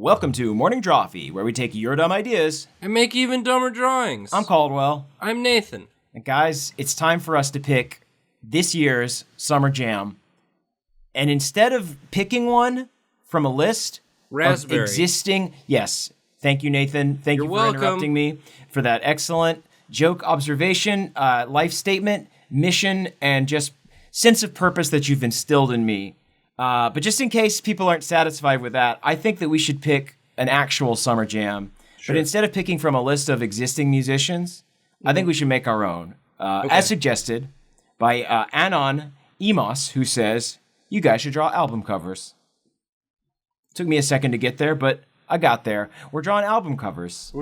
Welcome to Morning Drawfee, where we take your dumb ideas and make even dumber drawings. I'm Caldwell. I'm Nathan. And guys, it's time for us to pick this year's Summer Jam. And instead of picking one from a list Raspberry. of existing... Yes, thank you, Nathan. Thank you for welcome. interrupting me for that excellent joke, observation, life statement, mission, and just sense of purpose that you've instilled in me. But just in case people aren't satisfied with that, I think that we should pick an actual Summer Jam. Sure. But instead of picking from a list of existing musicians, I think we should make our own. As suggested by Anon Emos, who says, you guys should draw album covers. Took me a second to get there, but I got there. We're drawing album covers.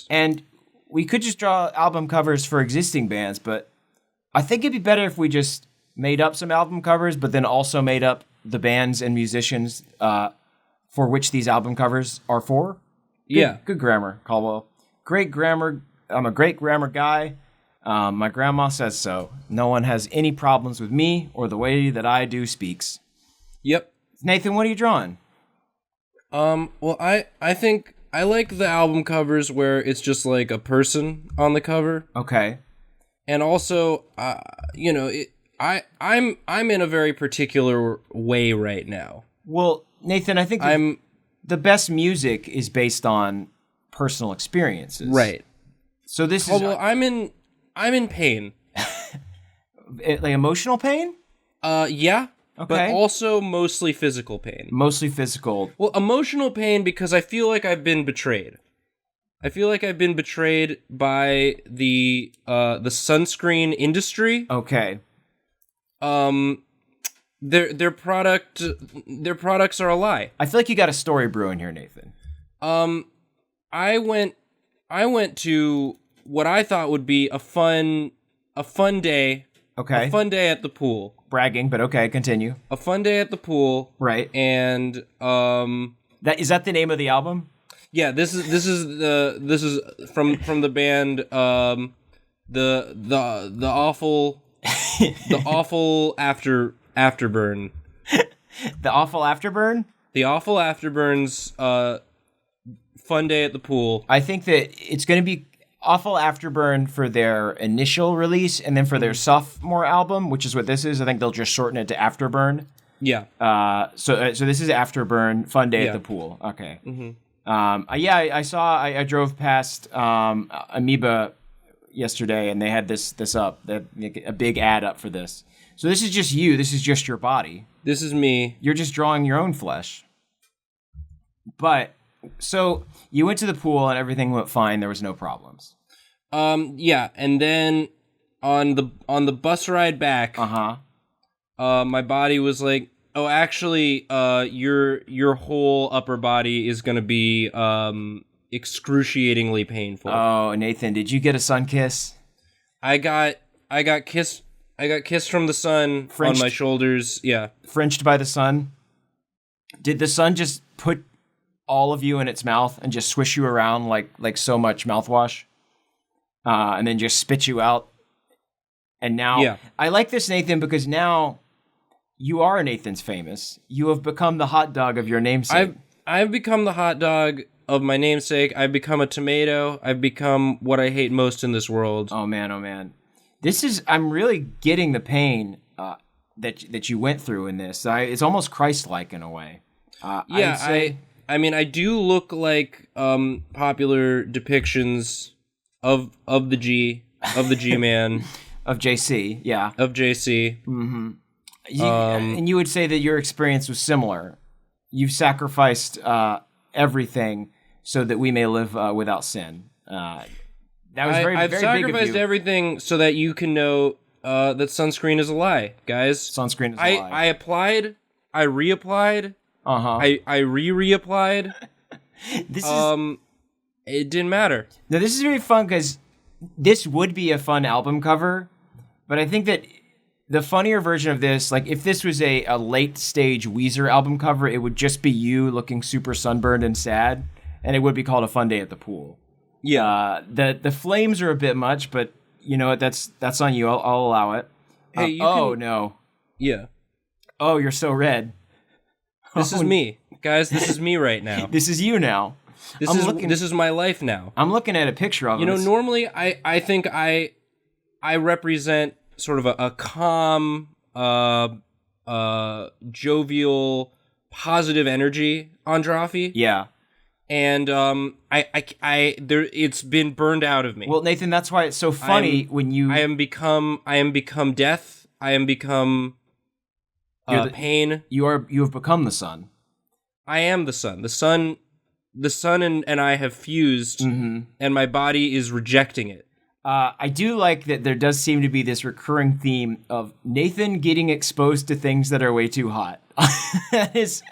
And we could just draw album covers for existing bands, but I think it'd be better if we just made up some album covers, but then also made up the bands and musicians for which these album covers are for. Good grammar, Caldwell. Great grammar. I'm a great grammar guy. My grandma says so. No one has any problems with me or the way that I do speaks. Yep. Nathan, what are you drawing? Well, I think I like the album covers where it's just like a person on the cover. Okay. And also, I'm in a very particular way right now. Well, Nathan, I think the best music is based on personal experiences. Right. So this is... Well, I'm in pain. Like emotional pain? Yeah. Okay. But also mostly physical pain. Mostly physical. Well, emotional pain because I feel like I've been betrayed. I feel like I've been betrayed by the sunscreen industry. Okay. Their products are a lie. I feel like you got a story brewing here, Nathan. I went to what I thought would be a fun day. Okay. A fun day at the pool. Bragging, but okay, continue. A fun day at the pool. Right. And is that the name of the album? Yeah, this is from the band the awful afterburn. The awful afterburn? The awful afterburn's fun day at the pool. I think that it's going to be awful afterburn for their initial release, and then for their sophomore album, which is what this is. I think they'll just shorten it to Afterburn. Yeah. So this is Afterburn, fun day at the pool. Okay. Mm-hmm. I drove past Amoeba yesterday, and they had this up. They had a big ad up for this. So this is just you. This is just your body. This is me. You're just drawing your own flesh. But so you went to the pool and everything went fine. There was no problems. Yeah, and then on the bus ride back, my body was like, oh, actually, your whole upper body is gonna be excruciatingly painful. Oh, Nathan, did you get a sun kiss? I got kissed from the sun on my shoulders. Yeah, Frenched by the sun. Did the sun just put all of you in its mouth and just swish you around like so much mouthwash, and then just spit you out? And now, I like this, Nathan, because now you are Nathan's famous. You have become the hot dog of your namesake. I've become the hot dog of my namesake. I've become a tomato. I've become what I hate most in this world. Oh man. I'm really getting the pain that you went through in this. It's almost Christ-like in a way. I mean, I do look like popular depictions of the G-man. Of JC, yeah. Of JC. Mm-hmm. And you would say that your experience was similar. You've sacrificed everything so that we may live without sin. That was I've very sacrificed big of you. everything so that you can know that sunscreen is a lie, guys. Sunscreen is a lie. I applied. I reapplied. I reapplied. It didn't matter. Now this is very fun because this would be a fun album cover, but I think that the funnier version of this, like if this was a late stage Weezer album cover, it would just be you looking super sunburned and sad, and it would be called A Fun Day at the Pool. Yeah. The flames are a bit much, but you know what? That's on you. I'll allow it. Hey, no. Yeah. Oh, you're so red. This is me. Guys, this is me right now. This is you now. This is my life now. I'm looking at a picture of him. You know, normally I think I represent sort of a calm, jovial, positive energy on Drawfee. Yeah. And it's been burned out of me. Well, Nathan, that's why it's so funny when you I am become death. I am become pain. You have become the sun. I am the sun. The sun and I have fused, and my body is rejecting it. I do like that there does seem to be this recurring theme of Nathan getting exposed to things that are way too hot. That is,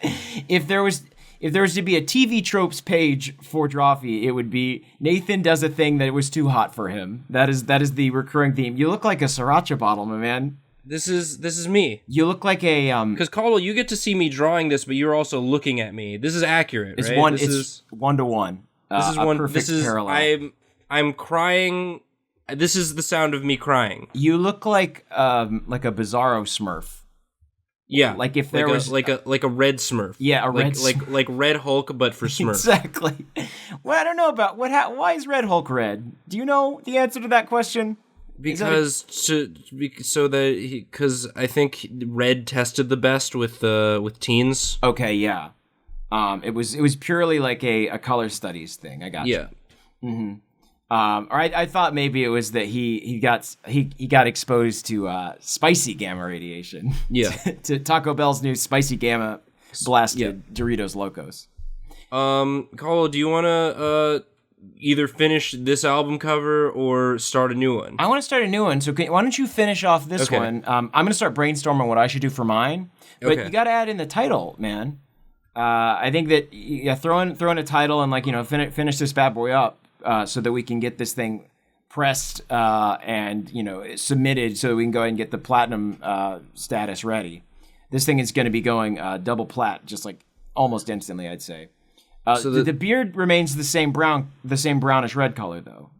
if there was to be a TV tropes page for Drawfee, it would be Nathan does a thing that was too hot for him. That is the recurring theme. You look like a sriracha bottle, my man. This is me. You look like a because Caldwell, you get to see me drawing this, but you're also looking at me. This is accurate, it's right? One. It's 1-to-1. This is one. Perfect This is parallel. I'm crying. This is the sound of me crying. You look like a Bizarro Smurf. Yeah, like if there was like a red Smurf. Yeah, like Red Hulk, but for Smurf. Exactly. Well, I don't know about why is Red Hulk red? Do you know the answer to that question? Because I think Red tested the best with teens. Okay, yeah. It was purely like a color studies thing. I got you. Mm-hmm. Or I thought maybe it was that he got exposed to spicy gamma radiation. Yeah. to Taco Bell's new spicy gamma blasted Doritos Locos. Cole, do you want to either finish this album cover or start a new one? I want to start a new one. So why don't you finish off this one? I'm going to start brainstorming what I should do for mine. But you got to add in the title, man. I think that throw in a title and finish this bad boy up. So that we can get this thing pressed and submitted, so that we can go ahead and get the platinum status ready. This thing is going to be going double plat, just like almost instantly, I'd say. So the beard remains the same brownish red color though,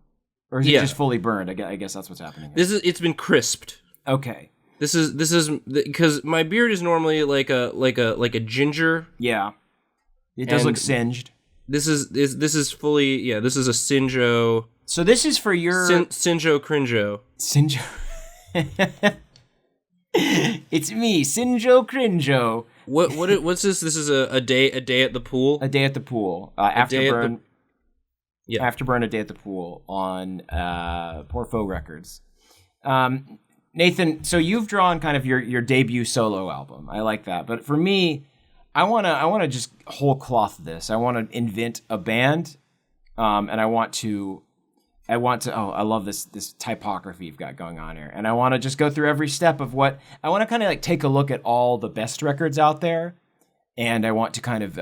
or is it just fully burned? I guess that's what's happening here. It's been crisped. Okay. This is because my beard is normally like a ginger. Yeah. It does look singed. This is fully this is a Sinjo. So this is for your Sinjo Crinjo. Sinjo. It's me, Sinjo Crinjo. What's this? This is a day at the pool. A day at the pool. Afterburn. Afterburn, a day at the pool on Porfo Records. Nathan, so you've drawn kind of your debut solo album. I like that, but for me, I wanna just whole cloth this. I want to invent a band, and I want to. Oh, I love this typography you've got going on here, and I want to just go through every step of what I want to kind of like take a look at all the best records out there, and I want to kind of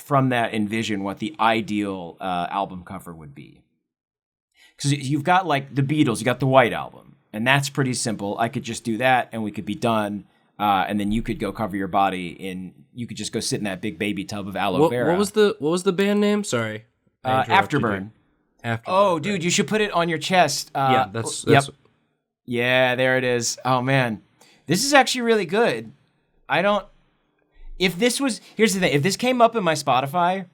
from that envision what the ideal album cover would be. Because you've got like the Beatles, you got the White Album, and that's pretty simple. I could just do that, and we could be done. And then you could go cover your body you could just go sit in that big baby tub of aloe vera. What was the band name? Sorry. Afterburn. Afterburn. Oh, dude, you should put it on your chest. That's yep. Yeah, there it is. Oh man, this is actually really good. Here's the thing. If this came up in my Spotify,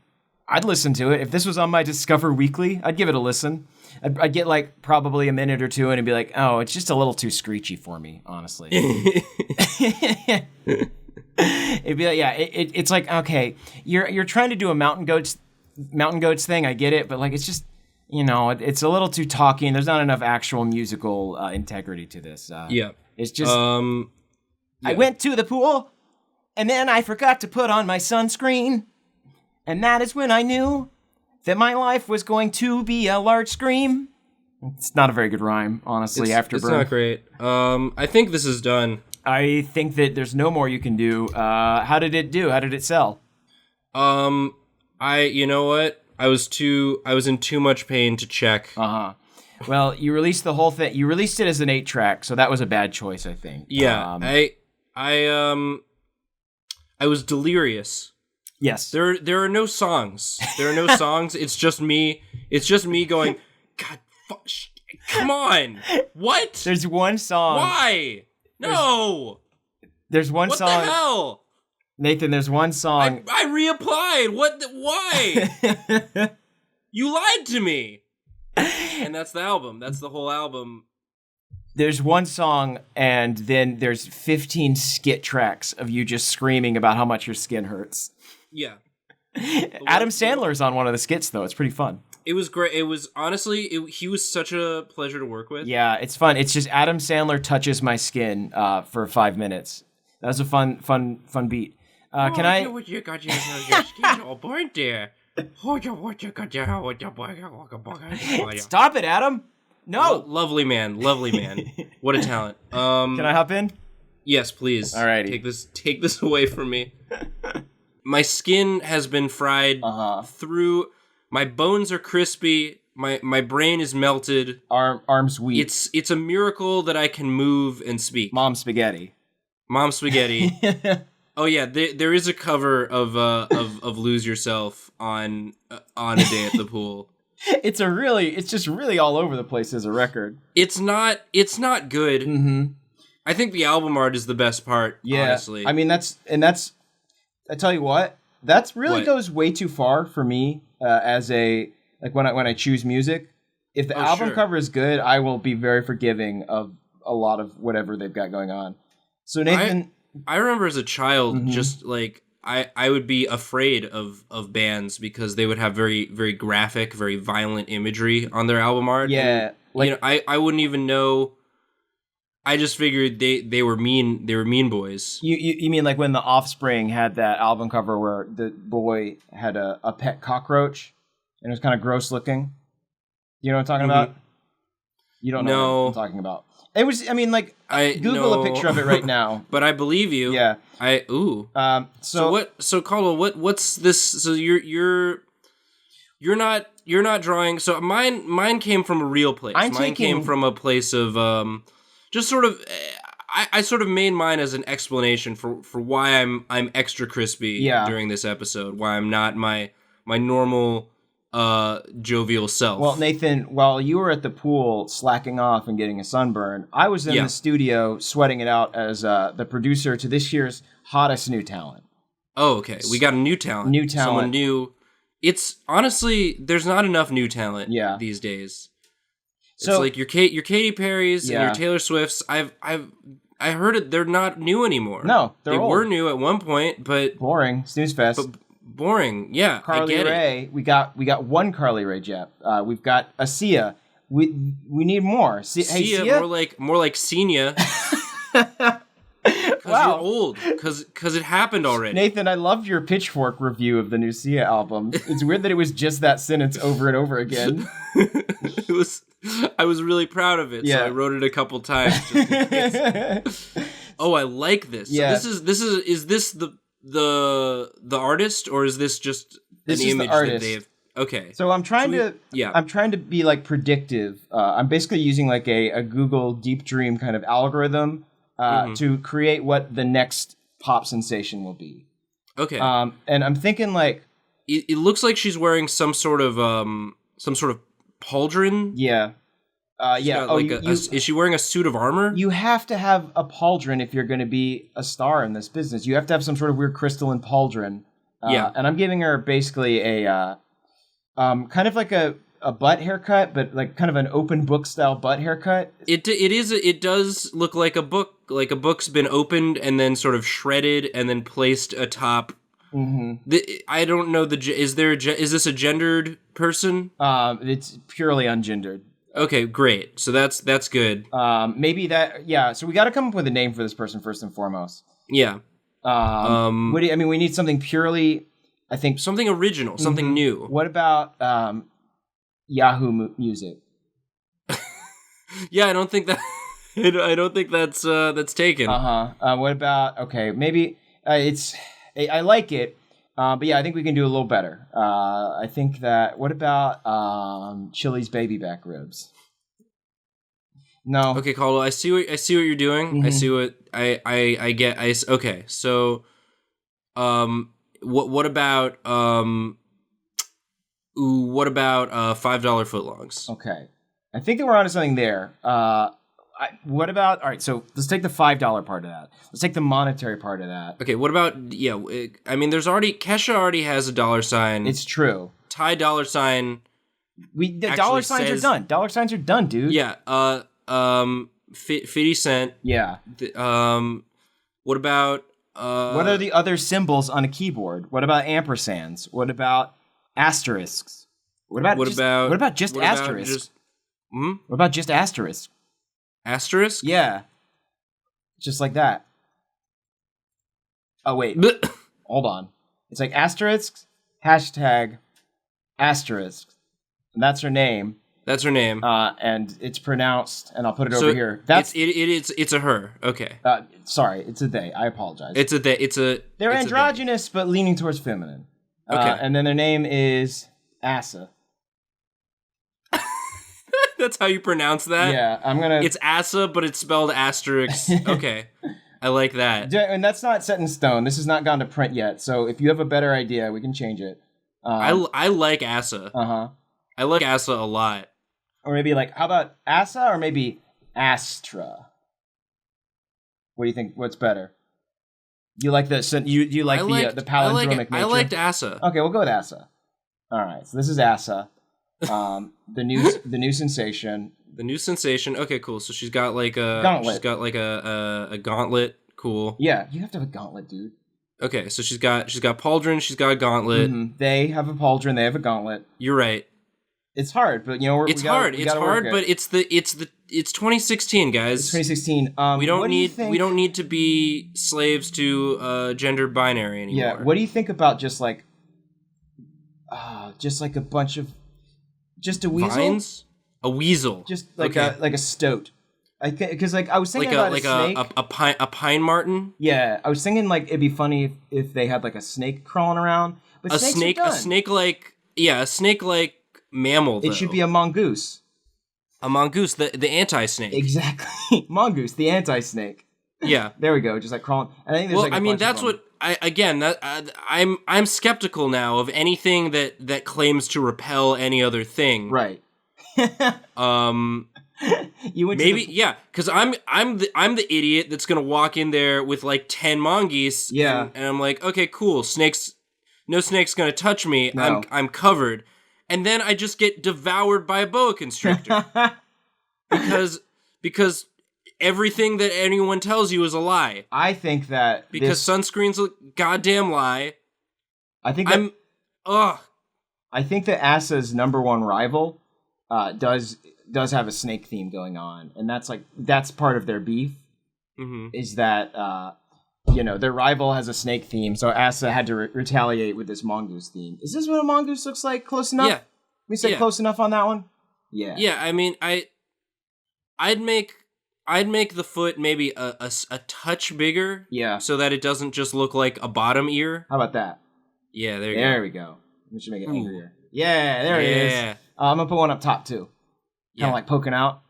I'd listen to it. If this was on my Discover Weekly, I'd give it a listen. I'd get like probably a minute or two in and be like, oh, it's just a little too screechy for me, honestly. It'd be like, it's like, okay, you're trying to do a mountain goats thing. I get it, but like it's just, it's a little too talky, and there's not enough actual musical integrity to this. It's just, I went to the pool, and then I forgot to put on my sunscreen, and that is when I knew that my life was going to be a large scream. It's not a very good rhyme, honestly. Afterburn. It's not great. I think this is done. I think that there's no more you can do. How did it do? How did it sell? You know what? I was in too much pain to check. Well, you released the whole thing. You released it as an 8-track, so that was a bad choice, I think. Yeah. I was delirious. Yes. There are no songs. There are no songs. It's just me. It's just me going, God, come on. What? There's one song. Why? No. There's one song. What the hell? Nathan, there's one song. I reapplied. Why? You lied to me. And that's the album. That's the whole album. There's one song, and then there's 15 skit tracks of you just screaming about how much your skin hurts. Yeah. Adam Sandler's on one of the skits, though. It's pretty fun. It was great. It was, honestly, he was such a pleasure to work with. Yeah, it's fun. It's just Adam Sandler touches my skin for 5 minutes. That was a fun beat. Can I... You got your skin all burned there. Stop it, Adam! No! Lovely man. What a talent. Can I hop in? Yes, please. Alrighty. Take this away from me. My skin has been fried through. My bones are crispy. My brain is melted. Arms weak. It's a miracle that I can move and speak. Mom spaghetti. Oh yeah, there is a cover of Lose Yourself on A Day at the Pool. It's just really all over the place as a record. It's not good. Mm-hmm. I think the album art is the best part. Yeah, honestly. I mean that's. I tell you what, that's really goes way too far for me as a when I choose music. If the album cover is good, I will be very forgiving of a lot of whatever they've got going on. So Nathan, I remember as a child, just like I would be afraid of bands because they would have very, very graphic, very violent imagery on their album art. Yeah, and, I wouldn't even know. I just figured they were mean. They were mean boys. You mean like when The Offspring had that album cover where the boy had a pet cockroach and it was kind of gross looking? You know what I'm talking about? You don't know what I'm talking about. It was. I mean, like Google a picture of it right now. But I believe you. Yeah. So what? So Caldwell, what's this? So you're not drawing. So mine came from a real place. Mine came from a place of just sort of. I sort of made mine as an explanation for why I'm extra crispy during this episode. Why I'm not my normal jovial self. Well, Nathan, while you were at the pool slacking off and getting a sunburn, I was in the studio sweating it out as the producer to this year's hottest new talent. Oh, okay. We got a new talent. Someone new. It's honestly, there's not enough new talent these days. It's like your Katy Perry's and your Taylor Swift's. I heard it. They're not new anymore. No, they were new at one point, but boring. Snooze fest. But boring. Yeah, Carly Rae. We got one Carly Rae Jep. We've got a Sia. We need more. Sia, more like Senia. Because you're old. Because it happened already. Nathan, I loved your Pitchfork review of the new Sia album. It's weird that it was just that sentence over and over again. I was really proud of it, so I wrote it a couple times. Just in case. Oh, I like this. Yeah. So is this the artist, or is this just an image that they've? Okay. So I'm trying to be like predictive. I'm basically using like a Google Deep Dream kind of algorithm to create what the next pop sensation will be. Okay. And I'm thinking like it looks like she's wearing some sort of pauldron. Yeah. Is she wearing a suit of armor? You have to have a pauldron if you're going to be a star in this business. You have to have some sort of weird crystalline pauldron. And I'm giving her basically a kind of like a butt haircut, but like kind of an open book style butt haircut. It does look like a book. Like a book's been opened and then sort of shredded and then placed atop. Mm-hmm. I don't know is this a gendered person? It's purely ungendered. Okay, great. So that's good. Maybe that. Yeah. So we got to come up with a name for this person first and foremost. Yeah. We need something purely. I think something original, something new. What about Yahoo Music? Yeah, I don't think that. I don't think that's taken. What about maybe it's. I like it, but yeah, I think we can do a little better. I think that. What about Chili's baby back ribs? No. Okay, Caldwell. I see what you're doing. Mm-hmm. I see what I get. Okay, so, what about $5 footlongs? Okay, I think that we're onto something there. What about, all right, so let's take the $5 part of that. Let's take the monetary part of that. Okay, what about, I mean, Kesha already has a $. It's true. Ty $. The dollar signs are done. Dollar signs are done, dude. Yeah, 50 Cent. Yeah. What about... what are the other symbols on a keyboard? What about ampersands? What about asterisks? What about just asterisks? What about just asterisks? Asterisk? Yeah. Just like that. Oh, wait. Hold on. It's like asterisks, hashtag, asterisks. And that's her name. That's her name. And it's pronounced, and I'll put it over here. It's a her. Okay. Sorry, it's a they. I apologize. It's a they. They're androgynous, but leaning towards feminine. Okay. And then their name is Asa. That's how you pronounce that? Yeah, I'm gonna... It's Asa, but it's spelled asterisk. Okay. I like that. And that's not set in stone. This has not gone to print yet, so if you have a better idea, we can change it. I like Asa. Uh-huh. I like Asa a lot. Or maybe how about Asa or maybe Astra? What do you think? What's better? You like the the palindromic nature? I liked Asa. Okay, we'll go with Asa. All right, so this is Asa. The new sensation. The new sensation. Okay, cool. So she's got a gauntlet. She's got a gauntlet. Cool. Yeah, you have to have a gauntlet, dude. Okay, so she's got pauldron. She's got a gauntlet. Mm-hmm. They have a pauldron. They have a gauntlet. You're right. It's hard, but it's hard, but it's 2016, guys. It's 2016. We don't need to be slaves to gender binary anymore. Yeah. What do you think about just a bunch of a weasel? Vines? A weasel. Just like a stoat. Because I was thinking about a snake. a pine marten. Yeah, I was thinking it'd be funny if they had a snake crawling around. But a snake like mammal. Though. It should be a mongoose. A mongoose, the anti-snake. Exactly, mongoose, the anti-snake. Yeah, there we go. Just crawling. And I think there's that's what I'm skeptical now of anything that claims to repel any other thing. Right. Because I'm the idiot that's gonna walk in there with 10 mongoose. Yeah, and I'm like, okay, cool. No snake's gonna touch me. No. I'm covered. And then I just get devoured by a boa constrictor. because everything that anyone tells you is a lie. I think that sunscreen's a goddamn lie. I think that Asa's number one rival does have a snake theme going on, and that's part of their beef. Mm-hmm. Is that their rival has a snake theme, so Asa had to retaliate with this mongoose theme. Is this what a mongoose looks like? Close enough? Yeah. We say close enough on that one? Yeah. Yeah, I mean, I'd make the foot maybe a touch bigger. Yeah. So that it doesn't just look like a bottom ear. How about that? Yeah, there we go. We should make it angrier. Yeah, there it is. I'm gonna put one up top too. Kind of poking out.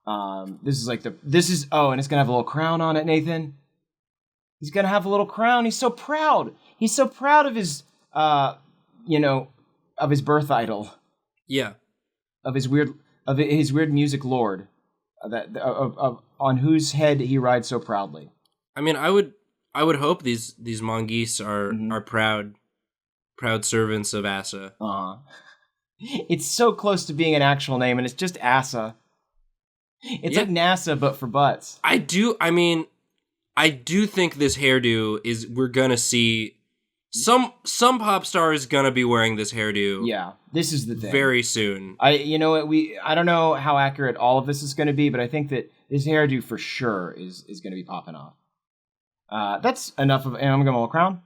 And it's gonna have a little crown on it, Nathan. He's gonna have a little crown. He's so proud. He's so proud of his, of his birth idol. Yeah. Of his weird music lord, on whose head he rides so proudly. I mean, I would hope these mongoose are proud servants of Asa. It's so close to being an actual name, and it's just Asa. It's like NASA, but for butts. I do think this hairdo we're gonna see some pop star is gonna be wearing this hairdo. Yeah, this is the thing. Very soon. I don't know how accurate all of this is gonna be, but I think that this hairdo for sure is gonna be popping off. That's enough of, and I'm gonna go a crown.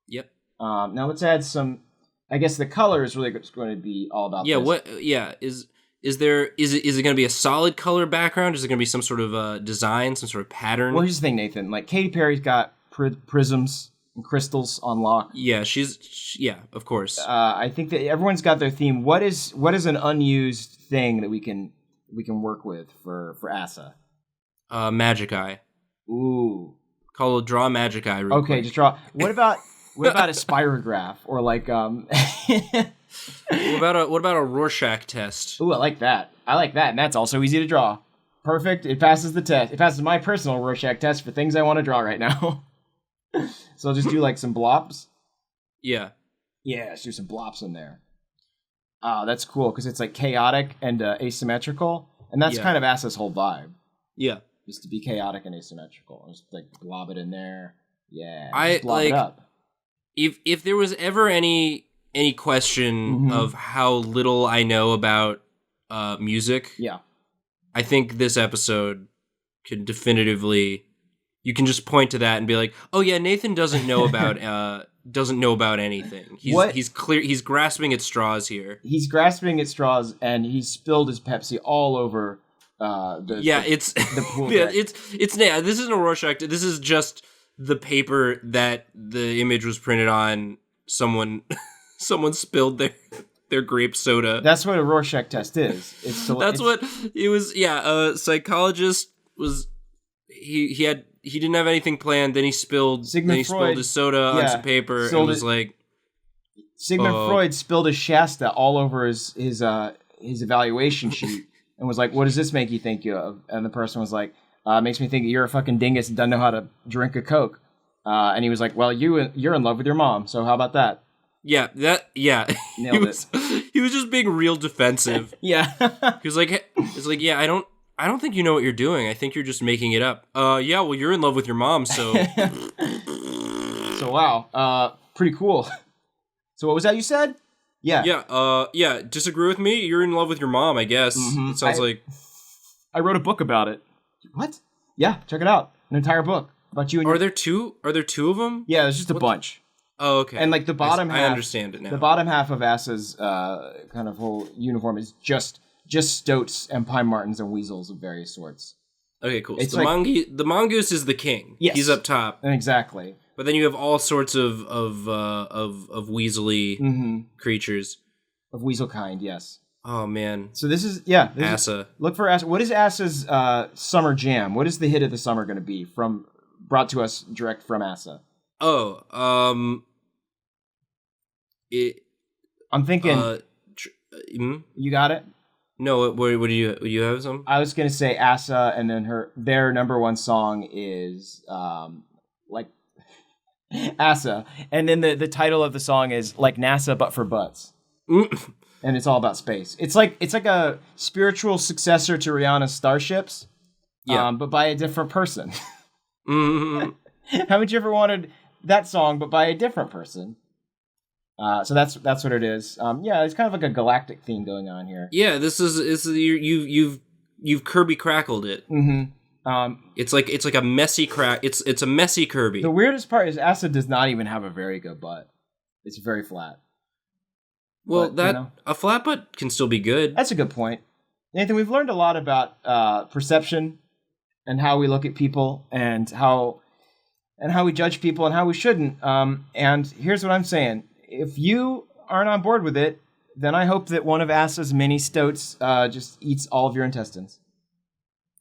Yep. Now let's add some. I guess the color is really going to be all about. Yeah. This. What? Yeah. Is it going to be a solid color background? Is it going to be some sort of design, some sort of pattern? Well, here's the thing, Nathan. Katy Perry's got prisms and crystals on lock. Yeah, of course. I think that everyone's got their theme. What is an unused thing that we can work with for Asa? Magic eye. Ooh. Draw a magic eye. Real okay, quick. just draw. What about a spirograph or What about a Rorschach test? Ooh, I like that. And that's also easy to draw. perfect. It passes the test. It passes my personal Rorschach test for things I want to draw right now. So I'll just do like some blobs. Yeah. Yeah, let's do some blobs in there. Oh, that's cool because it's like chaotic and asymmetrical. And that's kind of Asa's whole vibe. Yeah. Just to be chaotic and asymmetrical. Just like blob it in there. Yeah. I blob like it up. If there was ever any question of how little I know about music, I think this episode can definitively. You can just point to that and be like, "Oh yeah, Nathan doesn't know about anything. He's clear. He's grasping at straws here. He's grasping at straws, and he spilled his Pepsi all over the pool. Yeah, it's this isn't a Rorschach. This is just the paper that the image was printed on. Someone spilled their grape soda. That's what a Rorschach test is. What it was. Yeah, a psychologist was. He didn't have anything planned. Then he spilled. Freud, spilled his soda on some paper and was like. Sigmund Freud spilled his Shasta all over his evaluation sheet and was like, "What does this make you think of?" And the person was like, "Makes me think you're a fucking dingus and doesn't know how to drink a Coke." And he was like, "Well, you're in love with your mom, so how about that?" Yeah, Nailed it. He was just being real defensive. Yeah, he was like, "Yeah, I don't think you know what you're doing. I think you're just making it up." Yeah, well, you're in love with your mom, so. So wow, pretty cool. So what was that you said? Yeah. Yeah. Disagree with me? You're in love with your mom, I guess. It sounds like. I wrote a book about it. What? Yeah, check it out. An entire book about you and. Are there two of them? Yeah, there's just a bunch. Oh, okay. And like the bottom half. I understand it now. The bottom half of Asa's kind of whole uniform is just stoats and pine martens and weasels of various sorts. Okay, cool. So the mongoose is the king. Yes. He's up top. Exactly. But then you have all sorts of weaselly creatures. Of weasel kind, yes. Oh man. So this is Asa. Look for Asa. What is Asa's summer jam? What is the hit of the summer going to be brought to us direct from Asa? Oh, I'm thinking. You got it. No, what do you have some? I was going to say Asa, and then their number one song is like Asa, and then the title of the song is like NASA but for butts, and it's all about space. It's like a spiritual successor to Rihanna's Starships, but by a different person. Haven't you ever wanted that song but by a different person? So that's what it is. It's kind of like a galactic theme going on here. Yeah, this is you've Kirby crackled it. It's like a messy crack. It's a messy Kirby. The weirdest part is Asa does not even have a very good butt. It's very flat. Well, a flat butt can still be good. That's a good point, Nathan. We've learned a lot about perception and how we look at people and how we judge people and how we shouldn't. And here's what I'm saying. If you aren't on board with it, then I hope that one of Asa's mini stoats just eats all of your intestines.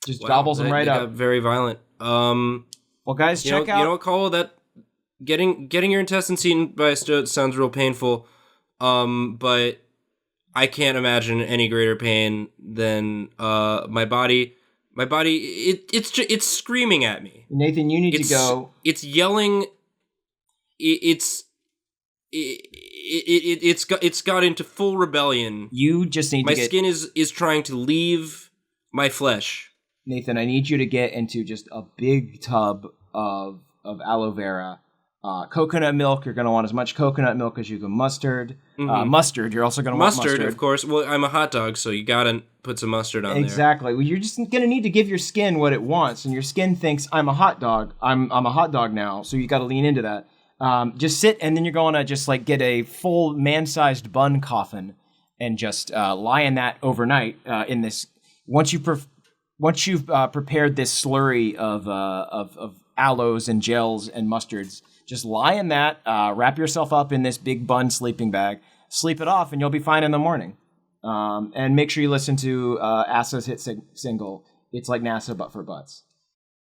Just gobbles them right up. Got very violent. Well, guys, check out. You know what, Caldwell? That getting your intestines eaten by a stoat sounds real painful. But I can't imagine any greater pain than my body. My body, it's screaming at me. Nathan, you need to go. It's yelling. It's got into full rebellion. You just need my skin is trying to leave my flesh. Nathan, I need you to get into just a big tub of aloe vera. Coconut milk, you're going to want as much coconut milk as you can. Mustard. Mustard, you're also going to want mustard. Of course. Well, I'm a hot dog, so you got to put some mustard on there. Exactly. Well, you're just going to need to give your skin what it wants, and your skin thinks, I'm a hot dog. I'm a hot dog now, so you got to lean into that. Just sit, and then you're going to just like get a full man-sized bun coffin and just lie in that overnight in this. Once you've prepared this slurry of aloes and gels and mustards, just lie in that, wrap yourself up in this big bun sleeping bag, sleep it off, and you'll be fine in the morning. And make sure you listen to Asa's hit single, It's Like NASA But For Butts.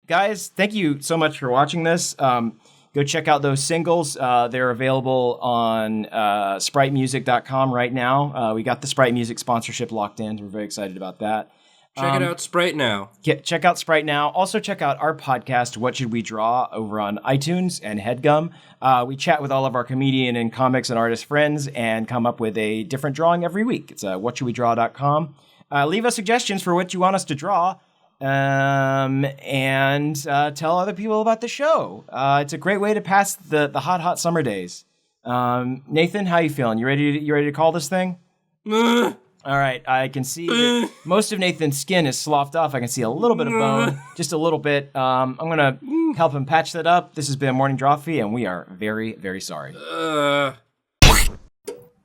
Guys, thank you so much for watching this. Go check out those singles. They're available on spritemusic.com right now. We got the Sprite Music sponsorship locked in. We're very excited about that. Check it out, Sprite Now. Check out Sprite Now. Also check out our podcast, What Should We Draw, over on iTunes and HeadGum. We chat with all of our comedian and comics and artist friends and come up with a different drawing every week. It's whatshouldwedraw.com. Leave us suggestions for what you want us to draw. And tell other people about the show. It's a great way to pass the hot summer days. Nathan, how you feeling? You ready to call this thing? All right, I can see that most of Nathan's skin is sloughed off. I can see a little bit of bone, just a little bit. I'm going to help him patch that up. This has been Morning Drawfee, and we are very, very sorry.